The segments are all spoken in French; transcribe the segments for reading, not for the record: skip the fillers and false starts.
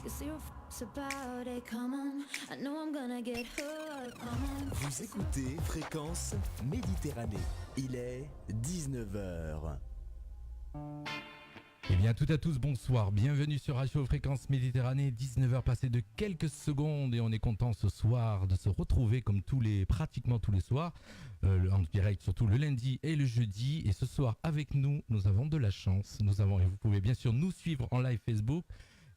Vous écoutez Fréquence Méditerranée. Il est 19h. Eh bien, toutes et à tous, bonsoir. Bienvenue sur Radio Fréquence Méditerranée. 19h passées de quelques secondes et on est content ce soir de se retrouver comme pratiquement tous les soirs, en direct surtout le lundi et le jeudi. Et ce soir avec nous, nous avons de la chance. Et vous pouvez bien sûr nous suivre en live Facebook.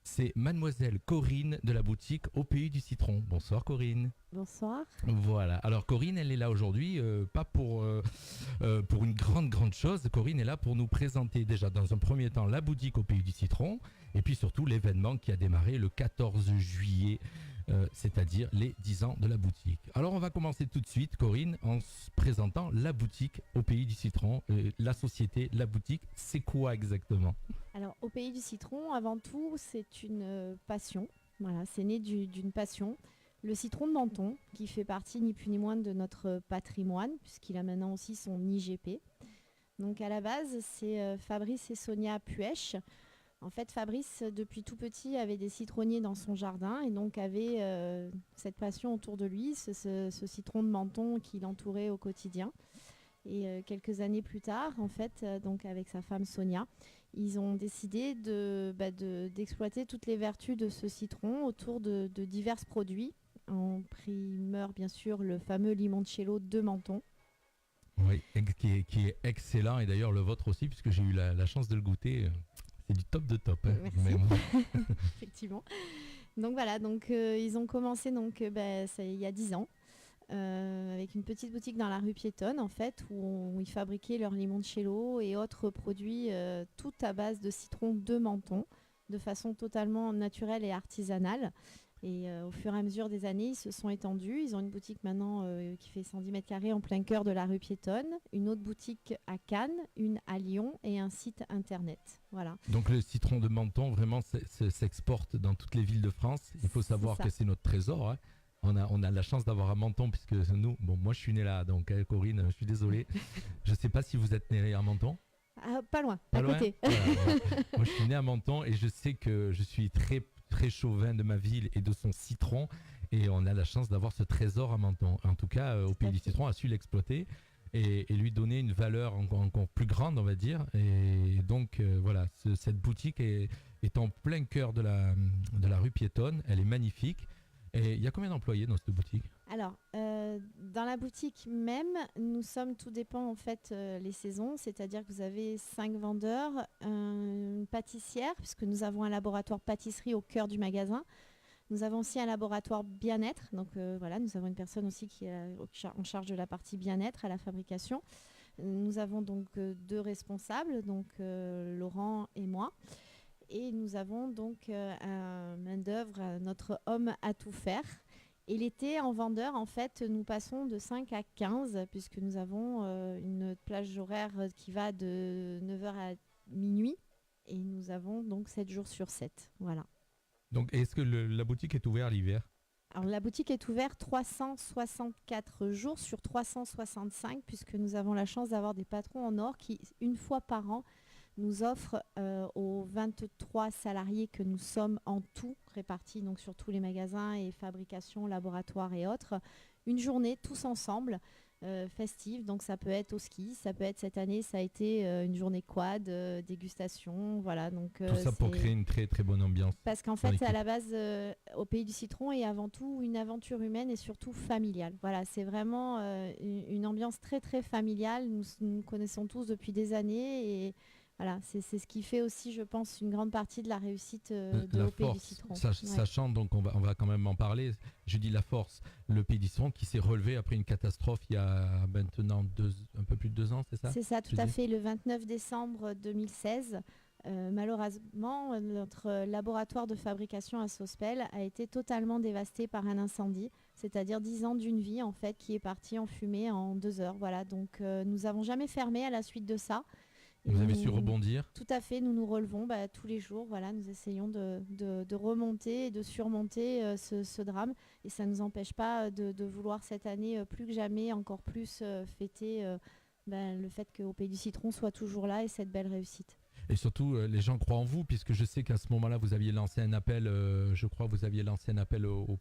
C'est mademoiselle Corinne de la boutique Au Pays du Citron. Bonsoir Corinne. Bonsoir. Voilà, alors Corinne, elle est là aujourd'hui, pas pour une grande chose. Corinne est là pour nous présenter déjà dans un premier temps la boutique Au Pays du Citron et puis surtout l'événement qui a démarré le 14 juillet, c'est-à-dire les 10 ans de la boutique. Alors on va commencer tout de suite, Corinne, en se présentant la boutique Au Pays du Citron. La société, la boutique, c'est quoi exactement ? Alors Au Pays du Citron, avant tout, c'est une passion. Voilà, c'est né d'une passion. Le citron de Menton, qui fait partie ni plus ni moins de notre patrimoine, puisqu'il a maintenant aussi son IGP. Donc à la base, c'est Fabrice et Sonia Puech. En fait, Fabrice, depuis tout petit, avait des citronniers dans son jardin et donc avait cette passion autour de lui, ce citron de Menton qui l'entourait au quotidien. Et quelques années plus tard, en fait, donc avec sa femme Sonia, ils ont décidé d'exploiter toutes les vertus de ce citron autour de divers produits. En primeur, bien sûr, le fameux limoncello de Menton. Oui, qui est excellent, et d'ailleurs le vôtre aussi, puisque j'ai eu la chance de le goûter. C'est du top de top. Hein. Merci. Effectivement. Donc voilà, ils ont commencé il y a 10 ans. Avec une petite boutique dans la rue piétonne en fait où ils fabriquaient leur limoncello et autres produits tout à base de citron de Menton de façon totalement naturelle et artisanale. Et au fur et à mesure des années, ils se sont étendus. Ils ont une boutique maintenant qui fait 110 mètres carrés en plein cœur de la rue piétonne, une autre boutique à Cannes, une à Lyon et un site internet. Voilà. Donc le citron de Menton vraiment s'exporte dans toutes les villes de France. Il faut savoir que c'est notre trésor. Hein. On a la chance d'avoir un Menton puisque nous, moi je suis né là, donc Corinne, je suis désolé. Je ne sais pas si vous êtes né à Menton. Pas loin, à côté. Voilà. Moi je suis né à Menton et je sais que je suis très chauvin de ma ville et de son citron et on a la chance d'avoir ce trésor à Menton. En tout cas, Au Pays du Citron a su l'exploiter et lui donner une valeur encore plus grande, on va dire. Et donc voilà, cette boutique est en plein cœur de la rue piétonne. Elle est magnifique. Et il y a combien d'employés dans cette boutique ? Alors, dans la boutique même, nous sommes, tout dépend en fait les saisons, c'est-à-dire que vous avez 5 vendeurs, une pâtissière, puisque nous avons un laboratoire pâtisserie au cœur du magasin. Nous avons aussi un laboratoire bien-être, donc voilà, nous avons une personne aussi qui est en charge de la partie bien-être à la fabrication. Nous avons donc 2 responsables, donc Laurent et moi. Et nous avons donc un main-d'œuvre, notre homme à tout faire. Et l'été, en vendeur, en fait, nous passons de 5 à 15, puisque nous avons une plage horaire qui va de 9h à minuit. Et nous avons donc 7 jours sur 7. Voilà. Donc, est-ce que la boutique est ouverte l'hiver ? Alors, la boutique est ouverte 364 jours sur 365, puisque nous avons la chance d'avoir des patrons en or qui, une fois par an, nous offre aux 23 salariés que nous sommes en tout, répartis donc sur tous les magasins et fabrications, laboratoires et autres, une journée tous ensemble, festive. Donc ça peut être au ski, ça peut être cette année, ça a été une journée quad, dégustation, voilà. Donc, tout ça pour créer une très très bonne ambiance. Parce qu'en fait, à la base, Au Pays du Citron est avant tout une aventure humaine et surtout familiale. Voilà, c'est vraiment une ambiance très très familiale. Nous nous connaissons tous depuis des années et voilà, c'est ce qui fait aussi, je pense, une grande partie de la réussite de Au Pays du Citron. Sachant, donc on va quand même en parler, je dis la force, le Pays du Citron qui s'est relevé après une catastrophe il y a maintenant un peu plus de 2 ans, c'est ça ? C'est ça, tout à fait, le 29 décembre 2016. Malheureusement, notre laboratoire de fabrication à Sospel a été totalement dévasté par un incendie, c'est-à-dire 10 ans d'une vie en fait qui est partie en fumée en 2 heures. Voilà, donc nous n'avons jamais fermé à la suite de ça. Vous avez su rebondir ? Tout à fait, nous nous relevons tous les jours. Voilà, nous essayons de remonter et de surmonter ce drame. Et ça ne nous empêche pas de vouloir cette année plus que jamais encore plus fêter le fait qu'Au Pays du Citron soit toujours là et cette belle réussite. Et surtout, les gens croient en vous, puisque je sais qu'à ce moment-là, vous aviez lancé un appel,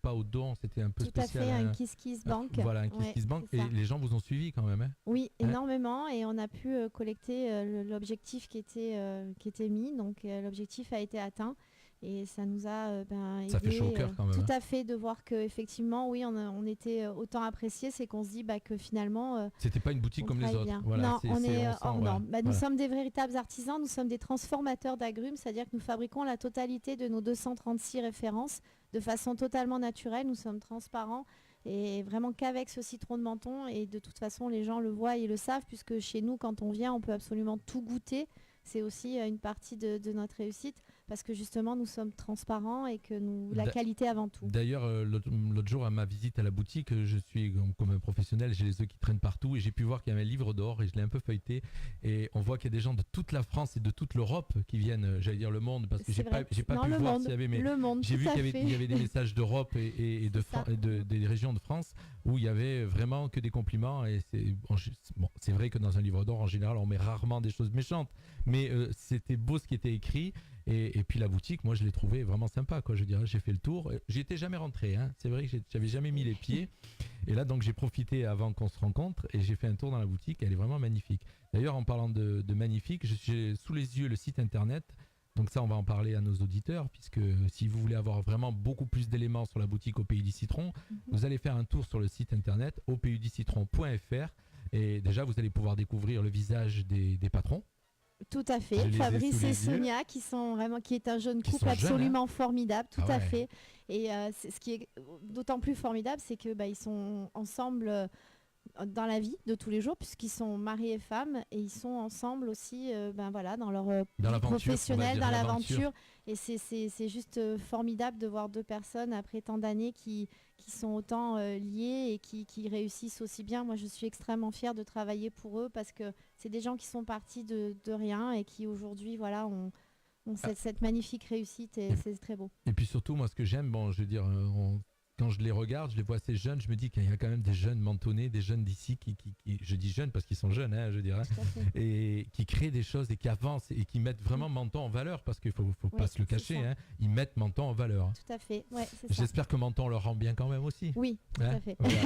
pas au don, c'était un peu Tout spécial. à fait, un Kiss Bank. Voilà, un Kiss Bank. Et les gens vous ont suivi quand même. Hein. Oui, énormément. Et on a pu collecter l'objectif qui était mis. Donc l'objectif a été atteint. Et ça nous a aidé. Ça fait chaud au cœur quand même. Tout à fait, de voir qu'effectivement, oui, on était autant appréciés. C'est qu'on se dit que finalement. C'était pas une boutique comme les autres. Voilà, non, on est hors norme. Nous sommes des véritables artisans, nous sommes des transformateurs d'agrumes, c'est-à-dire que nous fabriquons la totalité de nos 236 références de façon totalement naturelle. Nous sommes transparents et vraiment qu'avec ce citron de Menton. Et de toute façon, les gens le voient et le savent, puisque chez nous, quand on vient, on peut absolument tout goûter. C'est aussi une partie de notre réussite. Parce que justement, nous sommes transparents et que la qualité avant tout. D'ailleurs, l'autre jour, à ma visite à la boutique, je suis comme un professionnel, j'ai les œufs qui traînent partout et j'ai pu voir qu'il y avait un livre d'or et je l'ai un peu feuilleté. Et on voit qu'il y a des gens de toute la France et de toute l'Europe qui viennent, j'allais dire le monde, parce que j'ai pas pu voir s'il y avait, mais j'ai vu qu'il y avait des messages d'Europe et des régions de France où il y avait vraiment que des compliments. Et c'est vrai que dans un livre d'or, en général, on met rarement des choses méchantes, mais c'était beau ce qui était écrit. Et puis la boutique, moi je l'ai trouvée vraiment sympa, quoi. Je dirais, j'ai fait le tour. J'y étais jamais rentré, hein. C'est vrai que j'avais jamais mis les pieds. Et là donc j'ai profité avant qu'on se rencontre et j'ai fait un tour dans la boutique. Elle est vraiment magnifique. D'ailleurs, en parlant de magnifique, j'ai sous les yeux le site internet. Donc ça, on va en parler à nos auditeurs, puisque si vous voulez avoir vraiment beaucoup plus d'éléments sur la boutique Au Pays du Citron, vous allez faire un tour sur le site internet aupaysdicitron.fr et déjà vous allez pouvoir découvrir le visage des patrons. Tout à fait, Fabrice et Sonia qui est un jeune couple absolument formidable, tout à fait. Et ce qui est d'autant plus formidable, c'est que ils sont ensemble dans la vie de tous les jours, puisqu'ils sont mari et femme, et ils sont ensemble aussi dans leur vie professionnelle, dans l'aventure. Et c'est juste formidable de voir deux personnes après tant d'années qui sont autant liées et qui réussissent aussi bien. Moi, je suis extrêmement fière de travailler pour eux, parce que c'est des gens qui sont partis de rien et qui aujourd'hui ont cette magnifique réussite, et c'est très beau. Et puis surtout, moi, ce que j'aime, je veux dire, quand je les regarde, je les vois assez jeunes, je me dis qu'il y a quand même des jeunes mentonnés, des jeunes d'ici qui je dis jeunes parce qu'ils sont jeunes, hein, je dirais, et qui créent des choses et qui avancent et qui mettent vraiment Menton en valeur, parce qu'il faut pas se le cacher, hein, ils mettent Menton en valeur. Tout à fait, ouais, c'est ça. J'espère que Menton leur rend bien quand même aussi. Oui, tout à fait. Voilà.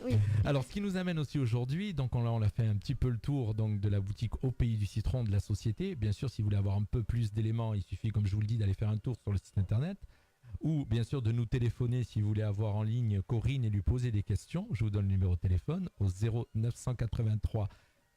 Oui. Alors, ce qui nous amène aussi aujourd'hui, donc on a fait un petit peu le tour donc, de la boutique Au Pays du Citron de la société. Bien sûr, si vous voulez avoir un peu plus d'éléments, il suffit, comme je vous le dis, d'aller faire un tour sur le site internet. Ou bien sûr de nous téléphoner si vous voulez avoir en ligne Corinne et lui poser des questions. Je vous donne le numéro de téléphone au 0983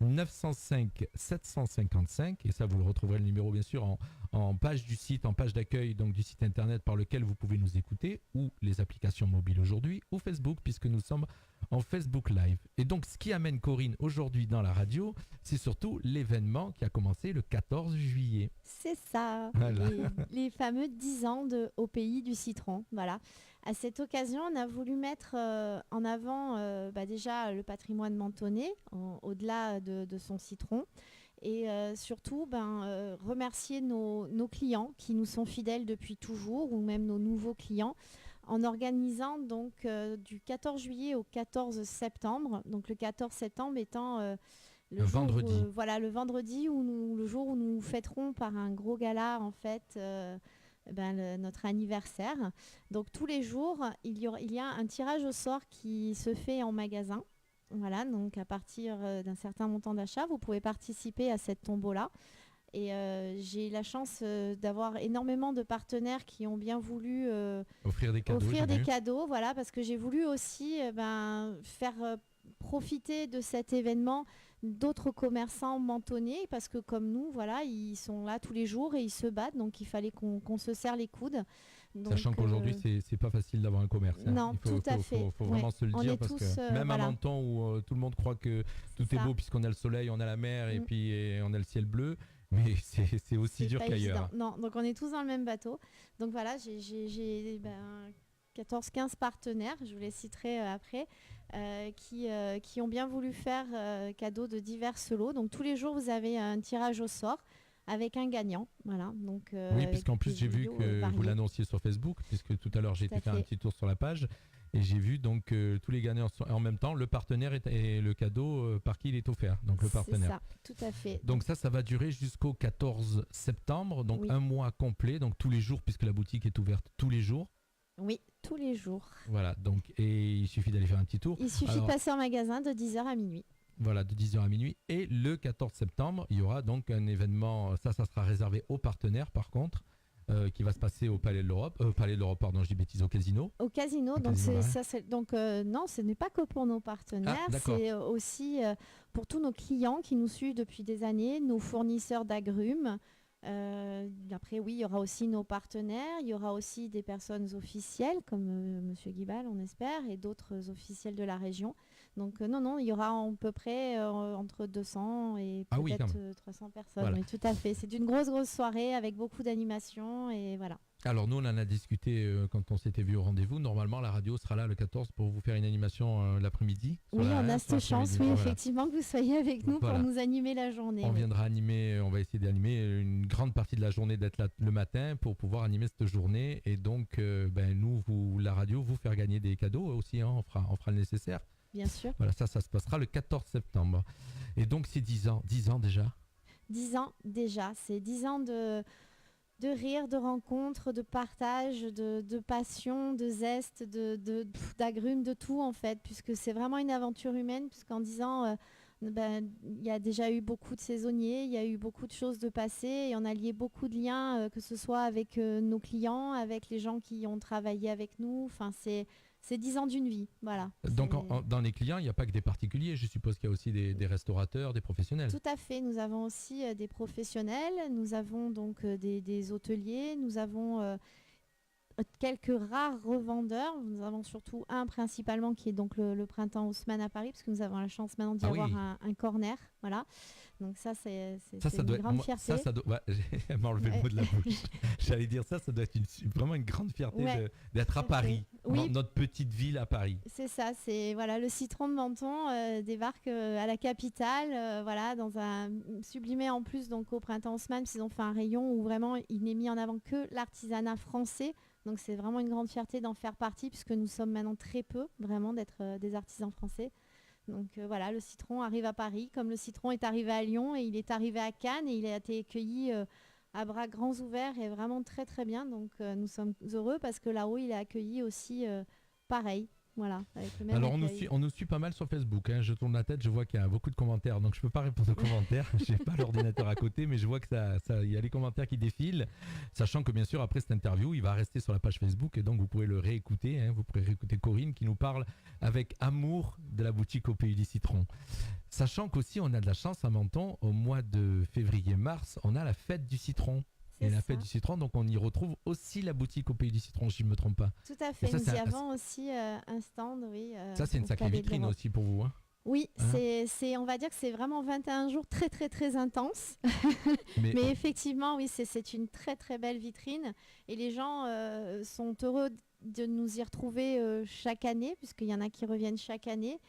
905 755, et ça vous le retrouverez le numéro bien sûr en page du site, en page d'accueil donc du site internet par lequel vous pouvez nous écouter, ou les applications mobiles aujourd'hui, ou Facebook, puisque nous sommes en Facebook Live. Et donc ce qui amène Corinne aujourd'hui dans la radio, c'est surtout l'événement qui a commencé le 14 juillet. C'est ça, voilà. les fameux 10 ans Au Pays du Citron. Voilà. À cette occasion, on a voulu mettre en avant déjà le patrimoine mentonné, au-delà de son citron. Et surtout, remercier nos clients qui nous sont fidèles depuis toujours, ou même nos nouveaux clients, en organisant donc du 14 juillet au 14 septembre. Donc le 14 septembre étant le vendredi. Le vendredi, le jour où nous fêterons par un gros gala en fait notre anniversaire. Donc tous les jours, il y a un tirage au sort qui se fait en magasin. Voilà, donc à partir d'un certain montant d'achat, vous pouvez participer à cette tombola. Et j'ai la chance d'avoir énormément de partenaires qui ont bien voulu offrir des cadeaux, voilà, parce que j'ai voulu aussi faire profiter de cet événement d'autres commerçants mentonnés, parce que comme nous, voilà, ils sont là tous les jours et ils se battent, donc il fallait qu'on se serre les coudes. Donc, sachant qu'aujourd'hui, c'est pas facile d'avoir un commerce. Hein. Non, tout à fait. Faut vraiment se le dire, parce que même à Menton où tout le monde croit que tout est beau puisqu'on a le soleil, on a la mer et puis on a le ciel bleu. Mais c'est aussi dur qu'ailleurs. Non, donc on est tous dans le même bateau. Donc voilà, j'ai 14-15 partenaires, je vous les citerai après, qui ont bien voulu faire cadeau de divers lots. Donc tous les jours, vous avez un tirage au sort avec un gagnant. Voilà, donc, oui, puisqu'en plus, j'ai vu que vous l'annonciez sur Facebook, puisque tout à l'heure, j'ai été faire un petit tour sur la page. Et j'ai vu donc tous les gagnants en même temps, le partenaire et le cadeau par qui il est offert, donc le partenaire. C'est ça, tout à fait. Donc ça va durer jusqu'au 14 septembre, donc Oui. un mois complet, donc tous les jours puisque la boutique est ouverte tous les jours. Oui, tous les jours. Voilà, donc et il suffit d'aller faire un petit tour. Il suffit de passer en magasin de 10h à minuit. Voilà, de 10h à minuit. Et le 14 septembre, il y aura donc un événement, ça sera réservé aux partenaires par contre, qui va se passer au Palais de l'Europe. Palais de l'Europe, pardon, je dis bêtise, au casino. Au casino, Au donc casino, non, ce n'est pas que pour nos partenaires, d'accord. c'est aussi pour tous nos clients qui nous suivent depuis des années, nos fournisseurs d'agrumes. Après, oui, il y aura aussi nos partenaires, il y aura aussi des personnes officielles comme Monsieur Guibal, on espère, et d'autres officiels de la région. Donc non, il y aura à peu près entre 200 et peut-être 300 personnes. Voilà. Oui, tout à fait. C'est une grosse soirée avec beaucoup d'animation et voilà. Alors nous, on en a discuté quand on s'était vu au rendez-vous. Normalement, la radio sera là le 14 pour vous faire une animation l'après-midi. Oui, on a cette chance, oui, effectivement, que vous soyez avec nous pour nous animer la journée. On viendra animer, on va essayer d'animer une grande partie de la journée, d'être là le matin pour pouvoir animer cette journée. Et donc, nous, la radio, vous faire gagner des cadeaux aussi, hein, on fera le nécessaire. Bien sûr. Voilà, ça se passera le 14 septembre. Et donc, c'est 10 ans déjà. 10 ans déjà, c'est 10 ans de rire, de rencontres, de partage, de passion, de zeste, d'agrumes, de tout en fait, puisque c'est vraiment une aventure humaine, puisqu'en 10 ans, il y a déjà eu beaucoup de saisonniers, il y a eu beaucoup de choses de passé et on a lié beaucoup de liens, que ce soit avec nos clients, avec les gens qui ont travaillé avec nous, enfin c'est 10 ans d'une vie, voilà. Donc dans les clients, il n'y a pas que des particuliers, je suppose qu'il y a aussi des restaurateurs, des professionnels. Tout à fait, nous avons aussi des professionnels, nous avons donc des hôteliers, nous avons quelques rares revendeurs, nous avons surtout un principalement qui est donc le printemps Haussmann à Paris, parce que nous avons la chance maintenant d'y avoir un corner, voilà. Donc ça c'est une grande fierté. Elle m'a enlevé le mot de la bouche. J'allais dire ça doit être vraiment une grande fierté d'être à Paris, dans notre petite ville à Paris. C'est ça, c'est voilà, le citron de Menton débarque à la capitale, voilà, dans un sublimé en plus donc au printemps Haussmann, ils ont fait un rayon où vraiment il n'est mis en avant que l'artisanat français. Donc c'est vraiment une grande fierté d'en faire partie puisque nous sommes maintenant très peu vraiment d'être des artisans français. Donc voilà, le citron arrive à Paris comme le citron est arrivé à Lyon et il est arrivé à Cannes et il a été accueilli à bras grands ouverts et vraiment très très bien. Donc nous sommes heureux parce que là-haut il est accueilli aussi pareil. Voilà, avec le même Alors on nous suit pas mal sur Facebook, hein. Je tourne la tête, je vois qu'il y a beaucoup de commentaires, donc je peux pas répondre aux commentaires, j'ai pas l'ordinateur à côté, mais je vois que il y a les commentaires qui défilent, sachant que bien sûr après cette interview, il va rester sur la page Facebook et donc vous pourrez le réécouter, hein. Vous pourrez réécouter Corinne qui nous parle avec amour de la boutique au Pays du Citron. Sachant qu'aussi on a de la chance à Menton, au mois de février-mars, on a la fête du citron. Et la fête du citron, donc on y retrouve aussi la boutique au Pays du Citron, si je ne me trompe pas. Tout à fait, nous y avons aussi un stand, oui. Ça, c'est une sacrée vitrine aussi pour vous, hein. Oui, on va dire que c'est vraiment 21 jours très très très intenses. Mais effectivement, oui, c'est une très très belle vitrine. Et les gens sont heureux de nous y retrouver chaque année, puisqu'il y en a qui reviennent chaque année.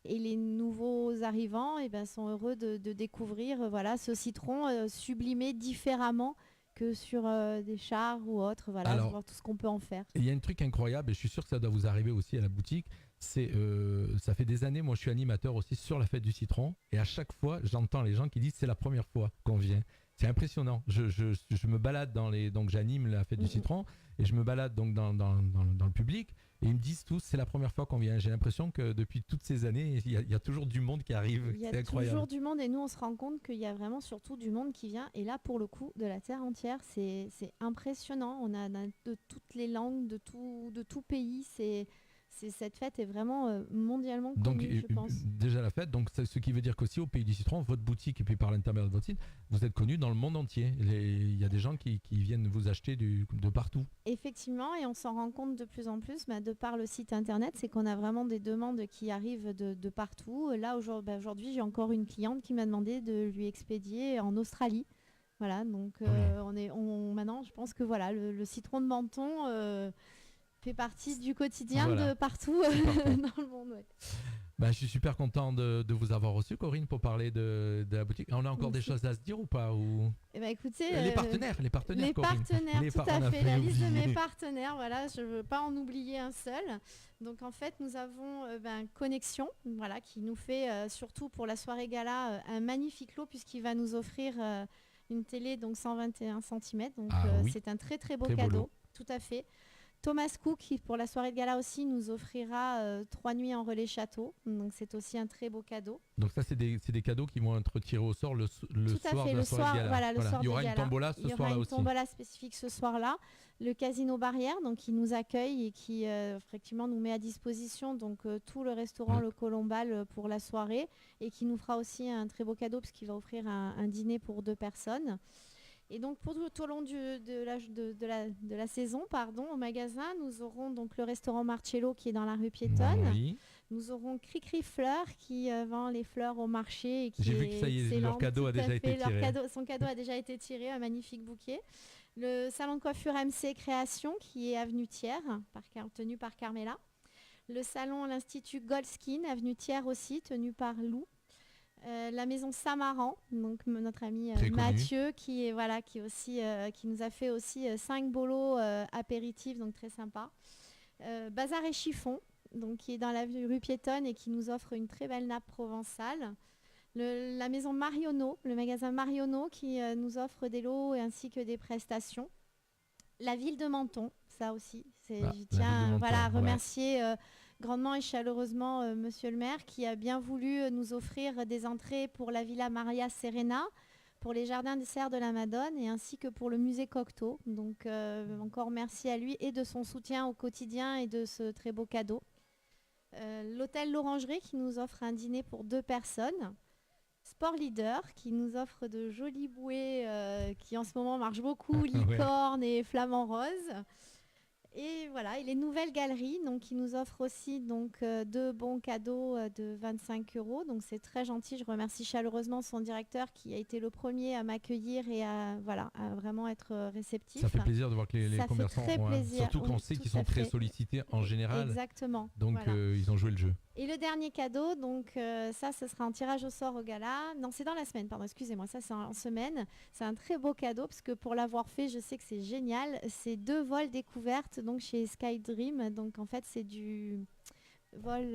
Et les nouveaux arrivants sont heureux de découvrir ce citron sublimé différemment que sur des chars ou autres, voilà, alors, voir tout ce qu'on peut en faire. Il y a un truc incroyable, et je suis sûr que ça doit vous arriver aussi à la boutique, c'est ça fait des années, moi je suis animateur aussi sur la fête du citron, et à chaque fois j'entends les gens qui disent c'est la première fois qu'on vient. C'est impressionnant. Je me balade donc j'anime la fête du citron, et je me balade donc dans le public, et ils me disent tous c'est la première fois qu'on vient. J'ai l'impression que depuis toutes ces années, il y a toujours du monde qui arrive. Il y a toujours du monde et nous on se rend compte qu'il y a vraiment surtout du monde qui vient. Et là pour le coup de la terre entière, c'est impressionnant. On a de toutes les langues, de tout pays. Cette fête est vraiment mondialement connue, je pense. Déjà la fête, donc ce qui veut dire qu'aussi au Pays du Citron, votre boutique et puis par l'intermédiaire de votre site, vous êtes connu dans le monde entier. Il y a des gens qui viennent vous acheter de partout. Effectivement, et on s'en rend compte de plus en plus, de par le site internet, c'est qu'on a vraiment des demandes qui arrivent de partout. Là aujourd'hui, j'ai encore une cliente qui m'a demandé de lui expédier en Australie. Voilà, donc maintenant, je pense que voilà, le citron de Menton fait partie du quotidien Voilà. de partout Partout. dans le monde. Ouais. Je suis super content de vous avoir reçu, Corinne, pour parler de la boutique. On a encore des Merci. choses à se dire ou pas ou... Eh ben, écoutez, Les partenaires, les Corinne. partenaires, Les tout on à a fait. failli La liste de mes oublier. partenaires, voilà, je ne veux pas en oublier un seul. Donc en fait, nous avons Connexion, voilà, qui nous fait surtout pour la soirée gala un magnifique lot puisqu'il va nous offrir une télé donc 121 cm. Donc Oui. c'est un très très beau Très beau cadeau, lot. tout à fait. Thomas Cook, qui pour la soirée de gala aussi nous offrira 3 nuits en relais château. Donc c'est aussi un très beau cadeau. Donc ça, c'est des cadeaux qui vont être tirés au sort le Tout à soir fait, de la le soirée soir, de gala. voilà, le soir Il y de aura une gala. tombola ce Il y aura soir-là une aussi. tombola spécifique ce soir-là. Le Casino Barrière, donc qui nous accueille et qui effectivement nous met à disposition donc tout le restaurant Le Colombal pour la soirée et qui nous fera aussi un très beau cadeau puisqu'il va offrir un dîner pour 2 personnes. Et donc tout au long de la saison, au magasin, nous aurons donc le restaurant Marcello qui est dans la rue piétonne. Oui. Nous aurons Cricri Fleurs qui vend les fleurs au marché et qui J'ai est vu que ça y est, leur excellente, cadeau a tout à déjà été fait. tiré. Son cadeau a déjà été tiré, un magnifique bouquet. Le salon de coiffure MC Création qui est avenue Thiers, tenu par Carmela. Le salon l'Institut Goldskin, avenue Thiers aussi, tenu par Lou. La maison Samaran, donc notre ami Mathieu qui nous a fait aussi 5 bolos apéritifs, donc très sympa. Bazar et Chiffon, donc qui est dans la rue piétonne et qui nous offre une très belle nappe provençale. La maison Marionneau, le magasin Marionneau qui nous offre des lots ainsi que des prestations. La ville de Menton, ça aussi, je tiens à remercier grandement et chaleureusement Monsieur le maire qui a bien voulu nous offrir des entrées pour la Villa Maria Serena, pour les jardins des serres de la Madone et ainsi que pour le musée Cocteau. Donc encore merci à lui et de son soutien au quotidien et de ce très beau cadeau. L'hôtel L'Orangerie qui nous offre un dîner pour 2 personnes. Sport Leader qui nous offre de jolis bouées qui en ce moment marchent beaucoup, licorne et flamant rose. Et voilà, et les nouvelles galeries donc, qui nous offrent aussi donc, 2 bons cadeaux de 25 €. Donc c'est très gentil. Je remercie chaleureusement son directeur qui a été le premier à m'accueillir et à vraiment être réceptif. Ça fait plaisir de voir que les commerçants, surtout qu'on sait qu'ils sont très sollicités en général. Exactement. Donc ils ont joué le jeu. Et le dernier cadeau, donc ça, ce sera en tirage au sort au gala. Non, c'est dans la semaine, pardon, excusez-moi, ça c'est en semaine. C'est un très beau cadeau parce que pour l'avoir fait, je sais que c'est génial. C'est 2 vols découvertes donc chez Skydream. Donc en fait, c'est du vol,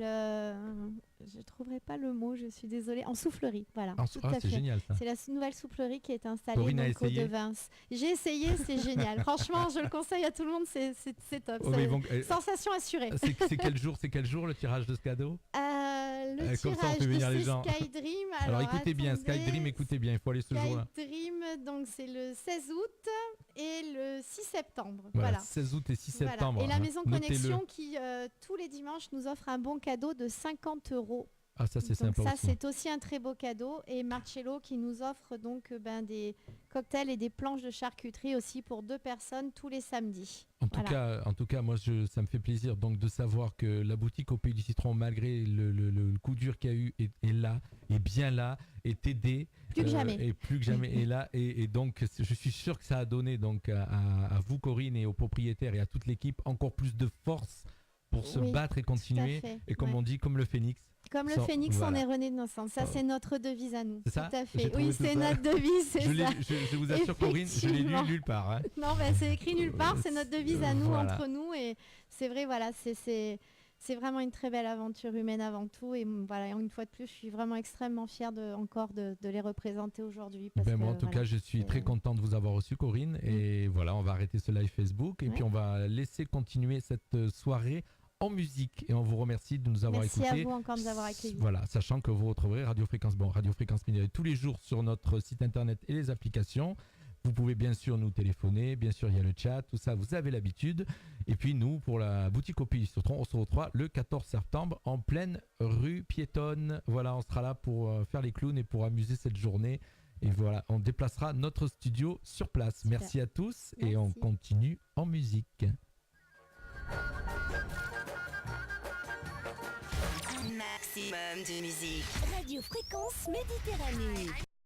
je ne trouverai pas le mot, je suis désolée, en soufflerie. Voilà. C'est génial ça. C'est la nouvelle soufflerie qui est installée Corinne a donc, au essayé. de Vince. J'ai essayé, c'est génial. Franchement, je le conseille à tout le monde, c'est top. Sensation assurée. C'est quel jour le tirage de ce cadeau? Le comme tirage ça, on fait venir de les gens. Skydream. Alors écoutez bien, Skydream, écoutez bien, il faut aller ce jour-là. Skydream, donc c'est le 16 août et le 6 septembre. Voilà. 16 août et 6 septembre. Et la maison Connexion qui, tous les dimanches, nous offre un bon cadeau de 50 €. Ah, ça c'est sympa ça aussi. c'est aussi un très beau cadeau. Et Marcello qui nous offre donc des cocktails et des planches de charcuterie aussi pour 2 personnes tous les samedis. En tout cas, moi ça me fait plaisir donc de savoir que la boutique au Pays du Citron, malgré le coup dur qu'il y a eu, est là, est bien là, est aidée. Plus que jamais. Et plus que jamais est là. Et donc je suis sûr que ça a donné donc à vous Corinne et aux propriétaires et à toute l'équipe encore plus de force pour se battre et continuer. Et comme on dit, comme le phénix. Comme le phénix, on est rené de nos cendres. Ça, c'est notre devise à nous. C'est ça? Tout à fait. Oui, c'est notre devise. Je vous assure, Corinne, je l'ai lu nulle part. Hein. Non, c'est écrit nulle part. C'est notre devise à nous, entre nous. Et c'est vrai, voilà, c'est vraiment une très belle aventure humaine avant tout. Et voilà, une fois de plus, je suis vraiment extrêmement fière de les représenter aujourd'hui. Moi, en tout cas, je suis très content de vous avoir reçu, Corinne. Et voilà, on va arrêter ce live Facebook. Et puis, on va laisser continuer cette soirée en musique et on vous remercie de nous avoir écoutés. Merci à vous encore de nous avoir accueillis. Voilà, sachant que vous retrouverez Radio Fréquence Minerai tous les jours sur notre site internet et les applications. Vous pouvez bien sûr nous téléphoner, bien sûr il y a le chat, tout ça, vous avez l'habitude. Et puis nous, pour la boutique au Pays du Citron, on se retrouvera le 14 septembre en pleine rue piétonne. Voilà, on sera là pour faire les clowns et pour amuser cette journée. Et voilà, on déplacera notre studio sur place. Super. Merci à tous. Merci. Et on continue en musique. Maximum de musique. Radio Fréquence Méditerranée.